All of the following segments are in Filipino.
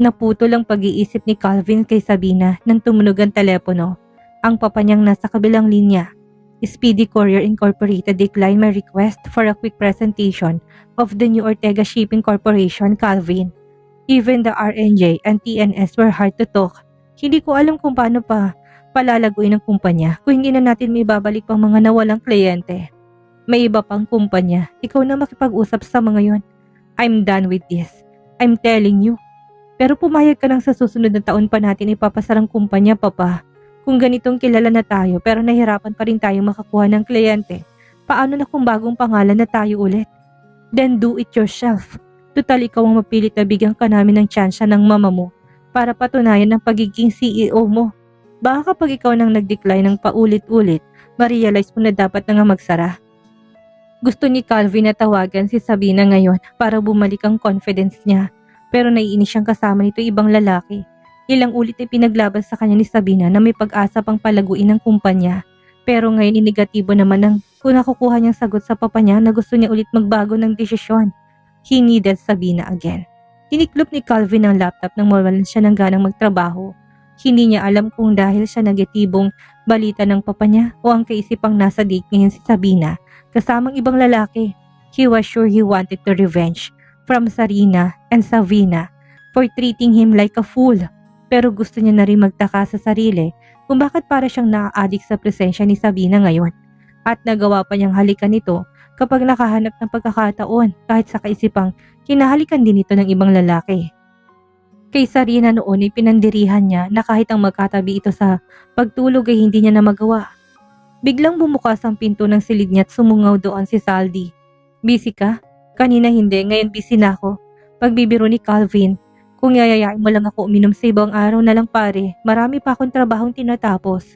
Naputol ang pag-iisip ni Calvin kay Sabina nang tumunog ang telepono. Ang papa niyang nasa kabilang linya. Speedy Courier Incorporated declined my request for a quick presentation of the new Ortega Shipping Corporation, Calvin. Even the RNJ and TNS were hard to talk. Hindi ko alam kung paano pa palalaguin ng kumpanya kung hindi na natin may babalik pang mga nawalang kliyente. May iba pang kumpanya. Ikaw na makipag-usap sa mga yon. I'm done with this. I'm telling you. Pero pumayag ka lang sa susunod na taon pa natin ipapasarang kumpanya, papa. Kung ganitong kilala na tayo pero nahirapan pa rin tayong makakuha ng kliyente, paano na kung bagong pangalan na tayo ulit? Then do it yourself. Tutal ikaw ang mapilit na bigyan ka namin ng tsansya ng mama mo para patunayan ang pagiging CEO mo. Baka kapag ikaw nang nag-decline ng paulit-ulit, ma-realize mo na dapat na nga magsara. Gusto ni Calvin na tawagan si Sabina ngayon para bumalik ang confidence niya. Pero naiinis siyang kasama nito ibang lalaki. Ilang ulit ay pinaglaban sa kanya ni Sabina na may pag-asa pang palaguin ng kumpanya. Pero ngayon inegatibo naman ang kung nakukuha niyang sagot sa papa niya na gusto niya ulit magbago ng desisyon. He needed Sabina again. Tiniklop ni Calvin ang laptop nang mawalan siya ng ganang magtrabaho. Hindi niya alam kung dahil sa negatibong balita ng papa niya o ang kaisipang nasa date ngayon si Sabina kasamang ibang lalaki. He was sure he wanted to revenge from Sarina and Savina for treating him like a fool. Pero gusto niya na rin magtaka sa sarili kung bakit para siyang naa-addict sa presensya ni Sabina ngayon. At nagawa pa niyang halikan nito kapag nakahanap ng pagkakataon kahit sa kaisipang kinahalikan din ito ng ibang lalaki. Kay Sarina noon ay pinandirihan niya na kahit ang magkatabi ito sa pagtulog ay hindi niya na magawa. Biglang bumukas ang pinto ng silid niya at sumungaw doon si Saldi. Busy ka? Kanina hindi, ngayon busy na ako. Pagbibiro ni Calvin, kung yayayain mo lang ako uminom sa ibang araw na lang pare, marami pa akong trabahong tinatapos.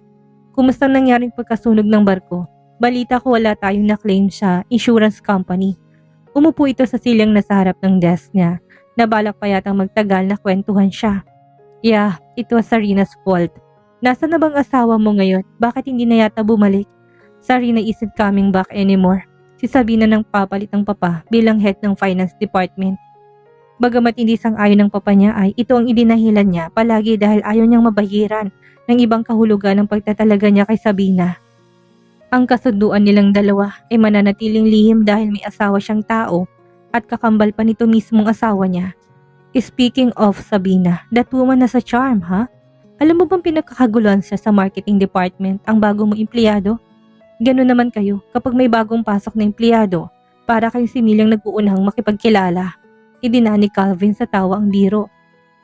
Kumusta nangyaring pagkasunog ng barko? Balita ko wala tayong na-claim sa insurance company. Umupo ito sa silyang nasa harap ng desk niya. Nabalak pa yatang magtagal na kwentuhan siya. Yeah, it was Sarina's fault. Nasaan na bang asawa mo ngayon? Bakit hindi na yata bumalik? Sarina isn't coming back anymore. Si Sabina ng papalit ng papa bilang head ng finance department. Bagamat hindi sang-ayon ng papa niya ay ito ang idinahilan niya palagi dahil ayaw niyang mabahiran ng ibang kahulugan ng pagtatalaga niya kay Sabina. Ang kasunduan nilang dalawa ay mananatiling lihim dahil may asawa siyang tao at kakambal pa nito mismong asawa niya. Speaking of Sabina, that woman has a charm, ha? Alam mo bang pinagkakaguluhan siya sa marketing department ang bago mong empleyado? Ganun naman kayo kapag may bagong pasok na empleyado para kayong similyang nag-uunahang makipagkilala. Idina ni Calvin sa tawa ang biro.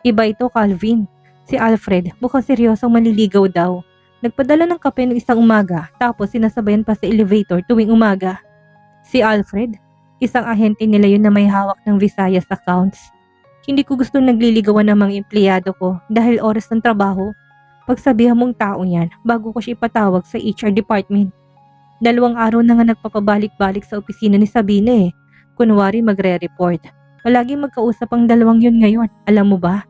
Iba ito, Calvin. Si Alfred mukhang seryosong maliligaw daw. Nagpadala ng kape ng isang umaga tapos sinasabayan pa sa elevator tuwing umaga. Si Alfred, isang ahente nila yun na may hawak ng Visayas accounts. Hindi ko gusto nagliligawan ng mga empleyado ko dahil oras ng trabaho. Pagsabihan mong tao yan bago ko siya ipatawag sa HR department. 2 araw na nga nagpapabalik-balik sa opisina ni Sabina eh. Kunwari magre-report. Palaging magkausap ang dalawang yun ngayon. Alam mo ba?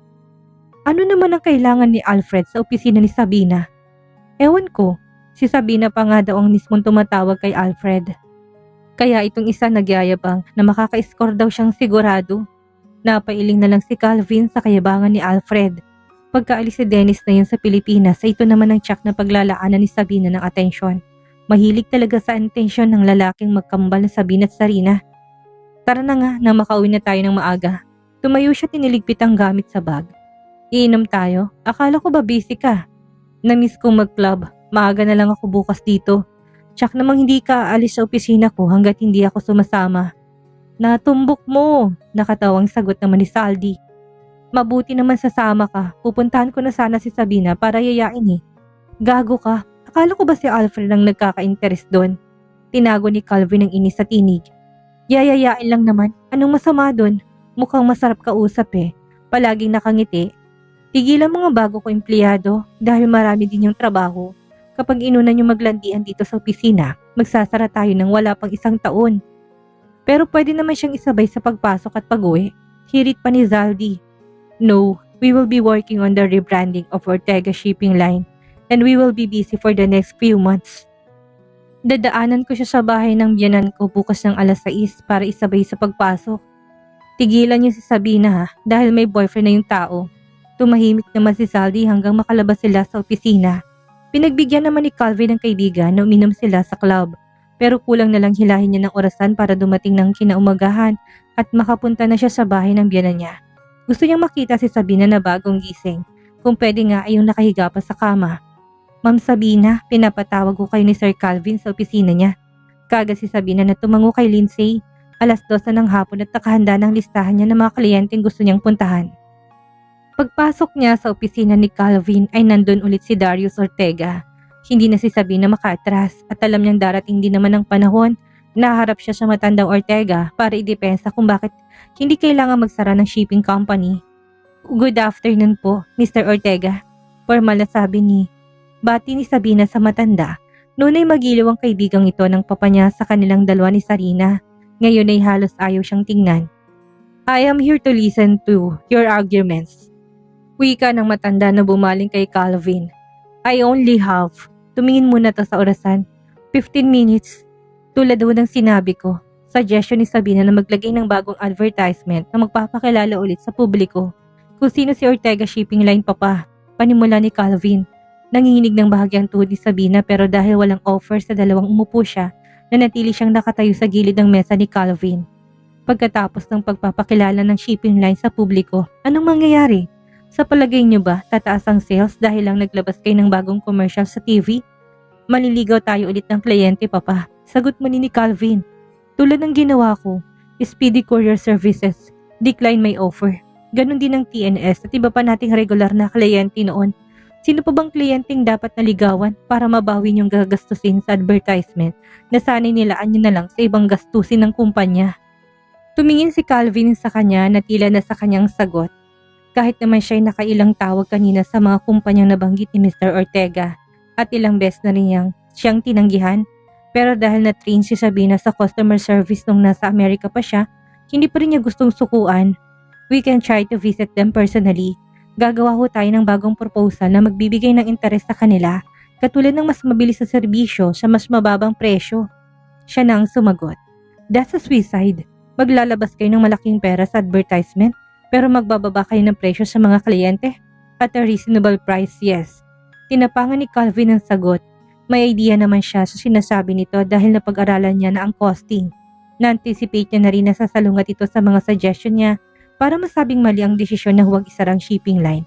Ano naman ang kailangan ni Alfred sa opisina ni Sabina? Ewan ko. Si Sabina pa nga daw ang mismong tumatawag kay Alfred. Kaya itong isa nagyayabang na makaka-score daw siyang sigurado. Napailing na lang si Calvin sa kayabangan ni Alfred. Pagkaalis si Dennis na yun sa Pilipinas, ito naman ang tsak na paglalaanan ni Sabina ng atensyon. Mahilig talaga sa intensyon ng lalaking magkambal na Sabina at Sarina. Tara na nga nang makauwi na tayo ng maaga. Tumayo siya tiniligpit ang gamit sa bag. Iinom tayo? Akala ko ba busy ka? Namiss kong mag-club. Maaga na lang ako bukas dito. Tsak namang hindi ka aalis sa opisina ko hanggat hindi ako sumasama. Natumbok mo, nakatawang sagot naman ni Saldi. Mabuti naman sasama ka. Pupuntahan ko na sana si Sabina para yayain eh. Gago ka. Akala ko ba si Alfred ang nagkaka-interest doon? Tinago ni Calvin ang inis sa tinig. Yayayain lang naman. Anong masama doon? Mukhang masarap kausap eh. Palaging nakangiti. Tigilan mga bago ko empleyado dahil marami din yung trabaho. Kapag inuna niyo maglandian dito sa opisina, magsasara tayo ng wala pang 1 taon. Pero pwede naman siyang isabay sa pagpasok at pag-uwi. Hirit pa ni Zaldi. No, we will be working on the rebranding of Ortega Shipping Line. And we will be busy for the next few months. Dadaanan ko siya sa bahay ng biyanan ko bukas ng 6:00 para isabay sa pagpasok. Tigilan niyo si Sabina ha, dahil may boyfriend na yung tao. Tumahimik naman si Saldi hanggang makalabas sila sa opisina. Pinagbigyan naman ni Calvin ng kaibigan na uminom sila sa club. Pero kulang na lang hilahin niya ng orasan para dumating ng kinaumagahan at makapunta na siya sa bahay ng biyanan niya. Gusto niyang makita si Sabina na bagong gising. Kung pwede nga ay yung nakahiga pa sa kama. Ma'am Sabina, pinapatawag ko kayo ni Sir Calvin sa opisina niya. Kaagad si Sabina na tumango kay Lindsay. 12:00 ng hapon at nakahanda ng listahan niya ng mga kliyenteng gusto niyang puntahan. Pagpasok niya sa opisina ni Calvin ay nandun ulit si Darius Ortega. Hindi na si Sabina makaatras at alam niyang darating din naman ang panahon na harap siya sa matandang Ortega para idepensa kung bakit hindi kailangan magsara ng shipping company. Good afternoon po, Mr. Ortega. Formal na sabi ni Bati ni Sabina sa matanda. Noon ay magiliw ang kaibigang ito ng papa niya sa kanilang dalawa ni Sarina. Ngayon ay halos ayaw siyang tingnan. I am here to listen to your arguments. Wika ng matanda na bumaling kay Calvin. I only have, tumingin muna to sa orasan, 15 minutes. Tulad daw ng sinabi ko, suggestion ni Sabina na maglagay ng bagong advertisement na magpapakilala ulit sa publiko. Kung sino si Ortega Shipping Line papa, panimula ni Calvin. Nanginginig ng bahagyang tuhod ni Sabina pero dahil walang offer sa dalawang umupo siya, nanatili siyang nakatayo sa gilid ng mesa ni Calvin. Pagkatapos ng pagpapakilala ng shipping line sa publiko, anong mangyayari? Sa palagay niyo ba, tataas ang sales dahil lang naglabas kayo ng bagong commercial sa TV? Maliligaw tayo ulit ng kliyente, papa. Sagot mo ni Calvin. Tulad ng ginawa ko, Speedy Courier Services, decline my offer. Ganon din ng TNS at iba pa nating regular na kliyente noon. Sino pa bang kliyenteng dapat naligawan para mabawi niyong gagastusin sa advertisement na sana'y nilaan niyo na lang sa ibang gastusin ng kumpanya? Tumingin si Calvin sa kanya na tila na sa kanyang sagot. Kahit naman siya'y nakailang tawag kanina sa mga kumpanyang nabanggit ni Mr. Ortega at ilang beses na rin siyang tinanggihan. Pero dahil na-train si Sabina sa customer service nung nasa Amerika pa siya, hindi pa rin niya gustong sukuan. We can try to visit them personally. Gagawa ho tayo ng bagong proposal na magbibigay ng interes sa kanila, katulad ng mas mabilis na serbisyo sa mas mababang presyo. Siya na ang sumagot. That's a suicide. Maglalabas kayo ng malaking pera sa advertisement, pero magbababa kayo ng presyo sa mga kliyente? At a reasonable price, yes. Tinapangan ni Calvin ang sagot. May idea naman siya sa sinasabi nito dahil napag-aralan niya na ang costing. Na-anticipate niya na rin na sasalungat ito sa mga suggestion niya para masabing mali ang desisyon na huwag isarang shipping line.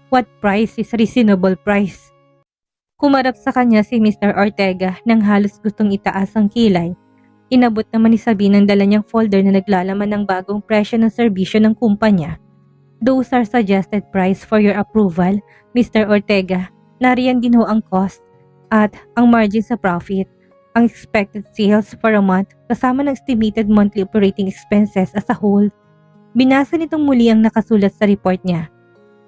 What price is reasonable price? Kumarap sa kanya si Mr. Ortega nang halos gustong itaas ang kilay. Inabot naman ni Sabina ang dala niyang folder na naglalaman ng bagong presyo ng serbisyo ng kumpanya. Those are suggested price for your approval, Mr. Ortega. Nariyan din ho ang cost at ang margin sa profit, ang expected sales for a month kasama ng estimated monthly operating expenses as a whole. Binasa nitong muli ang nakasulat sa report niya.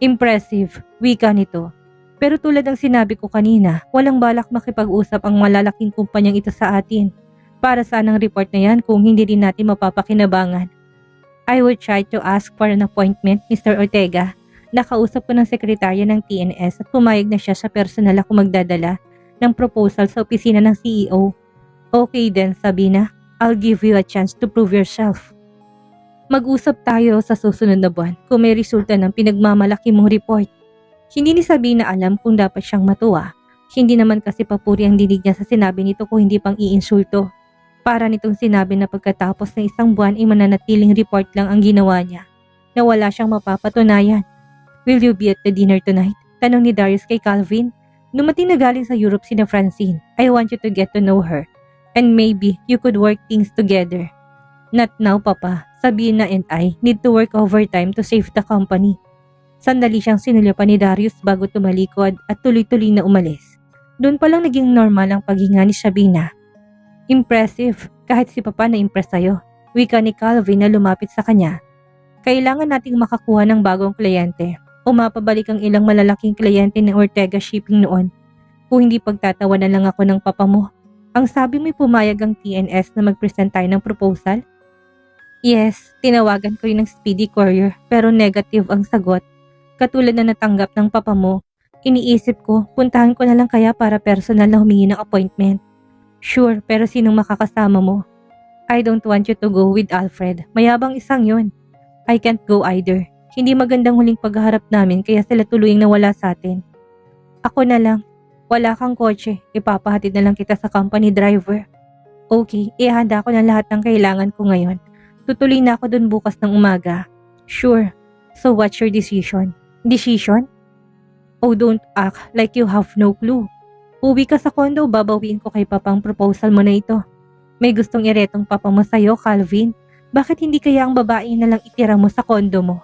Impressive, wika nito. Pero tulad ng sinabi ko kanina, walang balak makipag-usap ang malalaking kumpanyang ito sa atin. Para saan ang report na yan kung hindi rin natin mapapakinabangan? I would try to ask for an appointment, Mr. Ortega. Nakausap ko ng sekretarya ng TNS at pumayag na siya sa personal ako magdadala ng proposal sa opisina ng CEO. Okay then, Sabina. I'll give you a chance to prove yourself. Mag-usap tayo sa susunod na buwan kung may resulta ng pinagmamalaki mong report. Hindi ni Sabina alam kung dapat siyang matuwa. Hindi naman kasi papuri ang dinig niya sa sinabi nito kung hindi pang iinsulto. Para nitong sinabi na pagkatapos ng isang buwan ay mananatiling report lang ang ginawa niya, na wala siyang mapapatunayan. Will you be at the dinner tonight? Tanong ni Darius kay Calvin. Dumating na galing sa Europe sina Francine. I want you to get to know her. And maybe you could work things together. Not now, Papa. Sabina and I need to work overtime to save the company. Sandali siyang sinulyapan ni Darius bago tumalikod at tuloy-tuloy na umalis. Doon pa lang naging normal ang paghinga ni Sabina. Impressive, kahit si Papa na-impress sa'yo. Wika ni Calvin na lumapit sa kanya. Kailangan nating makakuha ng bagong kliyente o mapabalik ang ilang malalaking kliyente ng Ortega Shipping noon. Kung hindi pagtatawanan lang ako ng papa mo. Ang sabi mo'y pumayag ang TNS na mag-present tayo ng proposal? Yes, tinawagan ko rin ng Speedy Courier pero negative ang sagot. Katulad na natanggap ng papa mo, iniisip ko puntahan ko na lang kaya para personal na humingi ng appointment. Sure, pero sinong makakasama mo? I don't want you to go with Alfred. Mayabang isang yon. I can't go either. Hindi magandang huling pagharap namin kaya sila tuluyang nawala sa atin. Ako na lang. Wala kang kotse. Ipapahatid na lang kita sa company driver. Okay, ihanda ko na lahat ng kailangan ko ngayon. Tutuloy na ako dun bukas ng umaga. Sure. So what's your decision? Decision? Oh, don't act like you have no clue. Uwi ka sa condo, babawiin ko kay Papa ang proposal mo na ito. May gustong iretong Papa mo sa'yo, Calvin. Bakit hindi kaya ang babae na lang itira mo sa condo mo?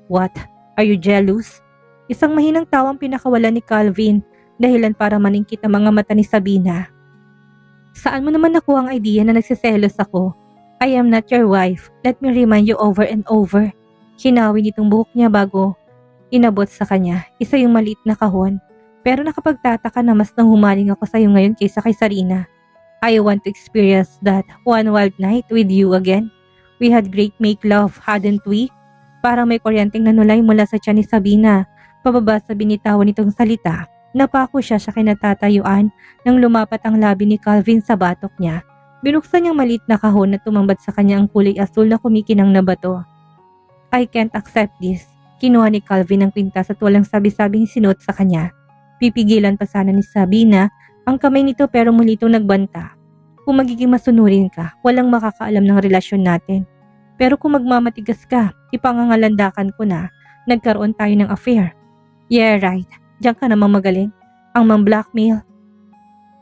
What? Are you jealous? Isang mahinang tawang pinakawalan ni Calvin, dahilan para maningkit ang mga mata ni Sabina. Saan mo naman nakuha ang idea na nagsiselos ako? I am not your wife. Let me remind you over and over. Hinawi nitong buhok niya bago inabot sa kanya. Isa yung maliit na kahon. Pero nakapagtataka na mas nanghumaling ako sa'yo ngayon kaysa kay Sarina. I want to experience that one wild night with you again. We had great make love, hadn't we? Parang may kuryenteng nanulay mula sa tiyan ni Sabina. Pababa sa binitawan nitong salita. Napako siya sa kinatatayuan nang lumapat ang labi ni Calvin sa batok niya. Binuksan niyang maliit na kahon na tumambad sa kanya ang kulay asul na kumikinang na bato. I can't accept this. Kinuha ni Calvin ang kwintas at walang sabi-sabing sinuot sa kanya. Pipigilan pa sana ni Sabina ang kamay nito pero muli itong nagbanta. Kung magiging masunurin ka, walang makakaalam ng relasyon natin. Pero kung magmamatigas ka, ipangangalandakan ko na nagkaroon tayo ng affair. Yeah, right. Diyan ka namang magaling. Ang mang-blackmail.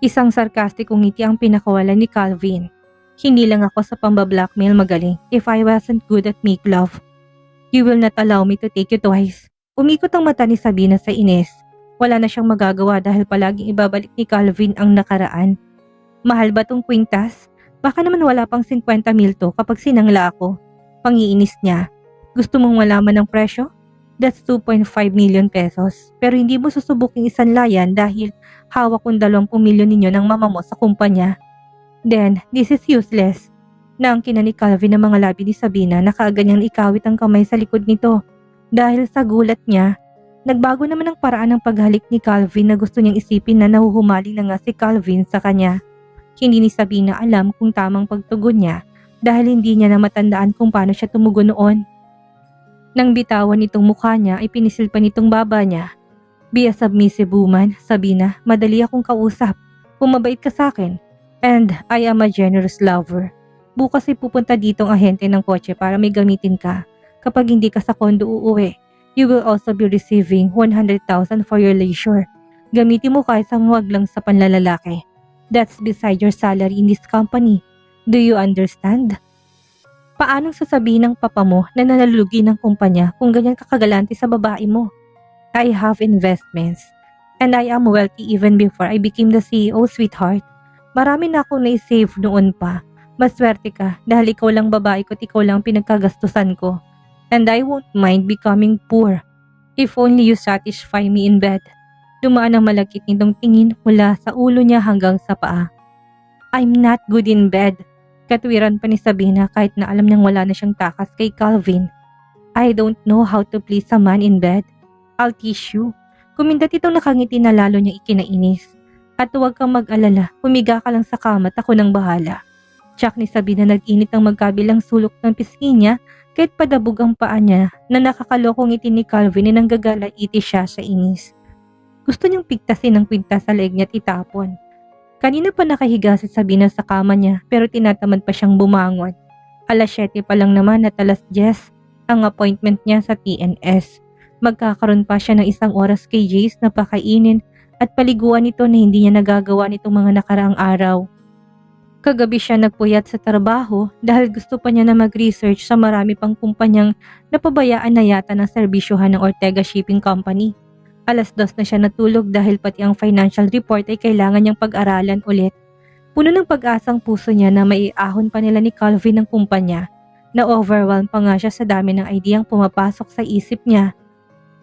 Isang sarkastikong ngiti ang pinakawalan ni Calvin. Hindi lang ako sa pamba-blackmail magaling. If I wasn't good at make love, you will not allow me to take you twice. Umikot ang mata ni Sabina sa Ines. Wala na siyang magagawa dahil palaging ibabalik ni Calvin ang nakaraan. Mahal ba tong kwintas? Baka naman wala pang 50 mil to kapag sinangla ako. Pangiinis niya. Gusto mong malaman ng presyo? That's 2.5 million pesos. Pero hindi mo susubuking isanlayan dahil hawak kong 20 milyon ninyo ng mama mo sa kumpanya. Then, this is useless. Naangkin na ni Calvin ang mga labi ni Sabina na kaaganyang ikawit ang kamay sa likod nito. Dahil sa gulat niya, nagbago naman ang paraan ng paghalik ni Calvin na gusto niyang isipin na nahuhumaling na nga si Calvin sa kanya. Hindi ni Sabina alam kung tamang pagtugon niya dahil hindi niya na matandaan kung paano siya tumugon noon. Nang bitawan nitong mukha niya ay pinisil pa nitong baba niya. Be a submissive woman, Sabina, madali akong kausap. Kung mabait ka sa akin. And I am a generous lover. Bukas ay pupunta dito ang ahente ng kotse para may gamitin ka. Kapag hindi ka sa kondo uuwi, you will also be receiving 100,000 for your leisure. Gamitin mo kahit sa huwag lang sa panlalalaki. That's beside your salary in this company. Do you understand? Paanong sasabihin ng papa mo na nanalulugi ng kumpanya kung ganyan kakagalante sa babae mo? I have investments. And I am wealthy even before I became the CEO, sweetheart. Marami na akong na-save noon pa. Maswerte ka dahil ikaw lang babae ko at ikaw lang pinagkagastusan ko. And I won't mind becoming poor if only you satisfy me in bed. Dumaan ang malagkit nitong tingin mula sa ulo niya hanggang sa paa. I'm not good in bed. Katwiran pa ni Sabina kahit na alam niyang wala na siyang takas kay Calvin. I don't know how to please a man in bed. I'll teach you. Kumindat itong nakangiti na lalo niyang ikinainis. At huwag kang mag-alala, humiga ka lang sa kama at ako nang bahala. Tsak ni Sabina nag-init ang magkabilang sulok ng pisngi niya kahit padabog ang paa niya na nakakalokong ngiti ni Calvin na nanggagalaiti siya sa inis. Gusto niyang pigtasin ang kwintas sa leeg niya at itapon. Kanina pa nakahiga si Sabina sa kama niya pero tinatamad pa siyang bumangon. Alas 7 pa lang naman at alas 10 ang appointment niya sa TNS. Magkakaroon pa siya ng 1 oras kay Jace na pakainin at paliguan nito na hindi niya nagagawa nitong mga nakaraang araw. Kagabi siya nagpuyat sa trabaho dahil gusto pa niya na mag-research sa marami pang kumpanyang napabayaan na yata ng serbisyohan ng Ortega Shipping Company. Alas 2 na siya natulog dahil pati ang financial report ay kailangan niyang pag-aralan ulit. Puno ng pag-asang puso niya na maiahon pa nila ni Calvin ng kumpanya. Na-overwhelm pa nga siya sa dami ng ideyang pumapasok sa isip niya.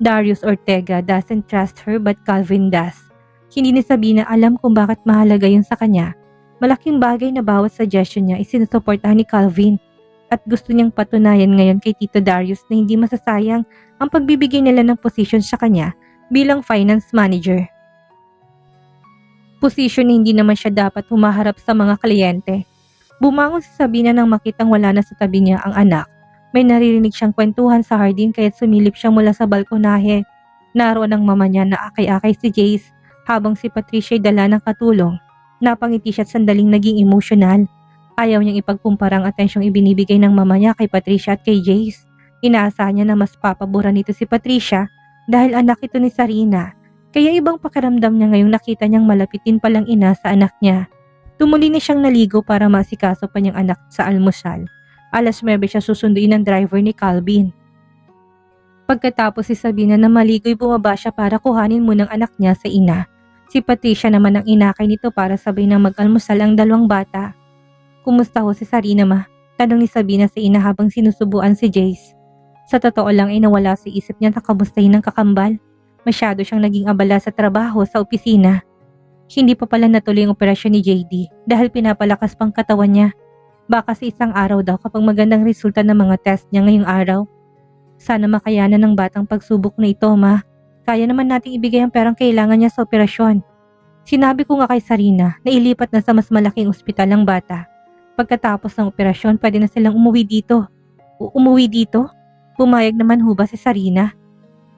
Darius Ortega doesn't trust her but Calvin does. Hindi ni Sabina alam kung bakit mahalaga yun sa kanya. Malaking bagay na bawat suggestion niya ay sinusuportahan ni Calvin. At gusto niyang patunayan ngayon kay Tito Darius na hindi masasayang ang pagbibigay nila ng posisyon sa kanya bilang finance manager. Posisyon na hindi naman siya dapat humaharap sa mga kliyente. Bumangon si Sabina nang makitang wala na sa tabi niya ang anak. May naririnig siyang kwentuhan sa hardin kaya't sumilip siya mula sa balkonahe. Naroon ang mama niya na akay-akay si Jace habang si Patricia ay dala ng katulong. Napangiti siya at sandaling naging emosyonal. Ayaw niyang ipagkumpara ang atensyong ibinibigay ng mama niya kay Patricia at kay Jace. Inaasahan niya na mas papabura nito si Patricia dahil anak ito ni Sarina. Kaya ibang pakiramdam niya ngayong nakita niyang malapitin palang ina sa anak niya. Tumuli na siyang naligo para masikaso pa niyang anak sa almusal. Alas 9 siya susunduin ng driver ni Calvin. Pagkatapos si Sabina na maligo'y bumaba siya para kuhanin muna ang anak niya sa ina. Si Patricia naman ang inakay nito para sabay na mag-almusal ang dalawang bata. Kumusta ho si Sarina ma? Tanong ni Sabina sa ina habang sinusubuan si Jace. Sa totoo lang ay nawala sa isip niya na kamustahin ng kakambal. Masyado siyang naging abala sa trabaho sa opisina. Hindi pa pala natuloy ang operasyon ni JD dahil pinapalakas pang katawan niya. Baka sa isang araw daw kapag magandang resulta ng mga test niya ngayong araw. Sana makayanan ng batang pagsubok na ito, ma. Kaya naman nating ibigay ang perang kailangan niya sa operasyon. Sinabi ko nga kay Sarina na ilipat na sa mas malaking ospital ang bata. Pagkatapos ng operasyon, pwede na silang umuwi dito. Umuwi dito? Pumayag naman ho ba si Sarina?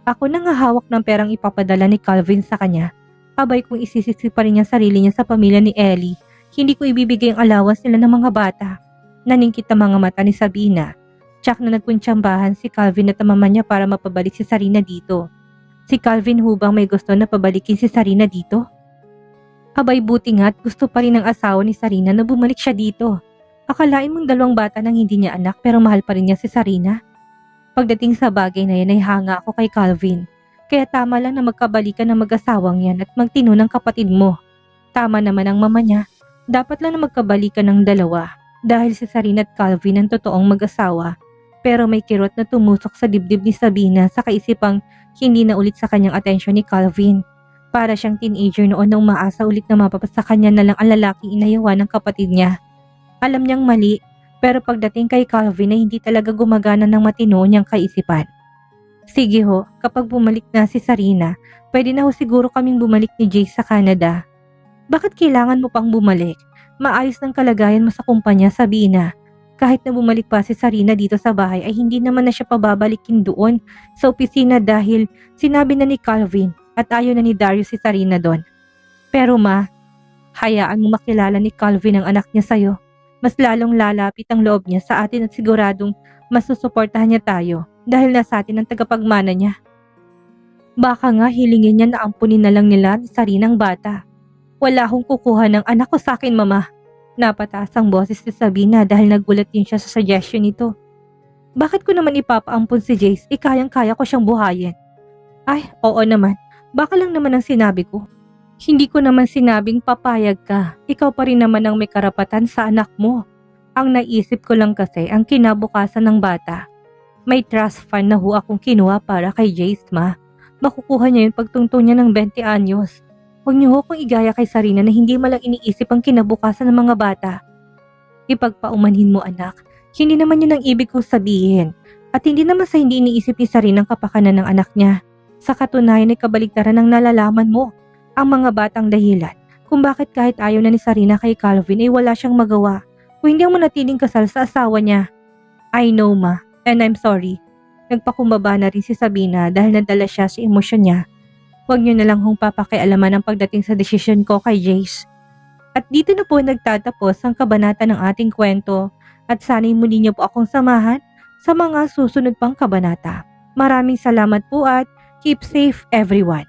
Ako na nga hawak ng perang ipapadala ni Calvin sa kanya. Abay kung isisisi pa rin niya sarili niya sa pamilya ni Ellie, hindi ko ibibigay ang allowance nila ng mga bata. Naningkit ang mga mata ni Sabina. Tsak na nagkuntsambahan si Calvin at mama niya para mapabalik si Sarina dito. Si Calvin hubang may gusto na pabalikin si Sarina dito? Abay buti nga't gusto pa rin ng asawa ni Sarina na bumalik siya dito. Akalain mong dalawang bata nang hindi niya anak pero mahal pa rin niya si Sarina. Pagdating sa bagay na yan ay hanga ako kay Calvin. Kaya tama lang na magkabalikan ng mag-asawang yan at magtino ng kapatid mo. Tama naman ang mama niya. Dapat lang na magkabalikan ng dalawa dahil si Sarina at Calvin ang totoong mag-asawa. Pero may kirot na tumusok sa dibdib ni Sabina sa kaisipang hindi na ulit sa kanyang atensyon ni Calvin. Para siyang teenager noon na umaasa ulit na mapapasa kanya na lang ang lalaking inayawan ng kapatid niya. Alam niyang mali, pero pagdating kay Calvin ay hindi talaga gumagana ng matino niyang kaisipan. Sige ho, kapag bumalik na si Sarina, pwede na ho siguro kaming bumalik ni Jace sa Canada. Bakit kailangan mo pang bumalik? Maayos ng kalagayan mo sa kumpanya, Sabina. Kahit na bumalik pa si Sarina dito sa bahay ay hindi naman na siya pababalikin doon sa opisina dahil sinabi na ni Calvin at ayaw na ni Darius si Sarina doon. Pero ma, hayaan mo makilala ni Calvin ang anak niya sa'yo. Mas lalong lalapit ang loob niya sa atin at siguradong masusuportahan niya tayo dahil nasa atin ang tagapagmana niya. Baka nga hilingin niya na ampunin na lang nila ni Sarina ang bata. Wala akong kukuha ng anak ko sa akin, mama. Napataas ang boses ni Sabina dahil nagulat din siya sa suggestion nito. Bakit ko naman ipapaampun si Jace? Kayang-kaya ko siyang buhayin. Ay, oo naman. Baka lang naman ang sinabi ko. Hindi ko naman sinabing papayag ka. Ikaw pa rin naman ang may karapatan sa anak mo. Ang naisip ko lang kasi ang kinabukasan ng bata. May trust fund na ho akong kinuha para kay Jace, ma. Makukuha niya yung pagtungtong niya ng 20 anyos. Huwag niyo ho kung igaya kay Sarina na hindi malang iniisip ang kinabukasan ng mga bata. Ipagpaumanhin mo, anak. Hindi naman yun ang ibig kong sabihin. At hindi naman sa hindi iniisip ni Sarina ang kapakanan ng anak niya. Sa katunayan ay kabaligtaran ng nalalaman mo. Ang mga batang dahilan kung bakit kahit ayaw na ni Sarina kay Calvin ay wala siyang magawa. Kung hindi ang manatiling kasal sa asawa niya. I know, ma. And I'm sorry. Nagpakumbaba na rin si Sabina dahil nadala siya sa emosyon niya. Huwag niyo na lang hong papakialaman ang pagdating sa desisyon ko kay Jace. At dito na po nagtatapos ang kabanata ng ating kwento at sana'y muli niyo po akong samahan sa mga susunod pang kabanata. Maraming salamat po at keep safe everyone.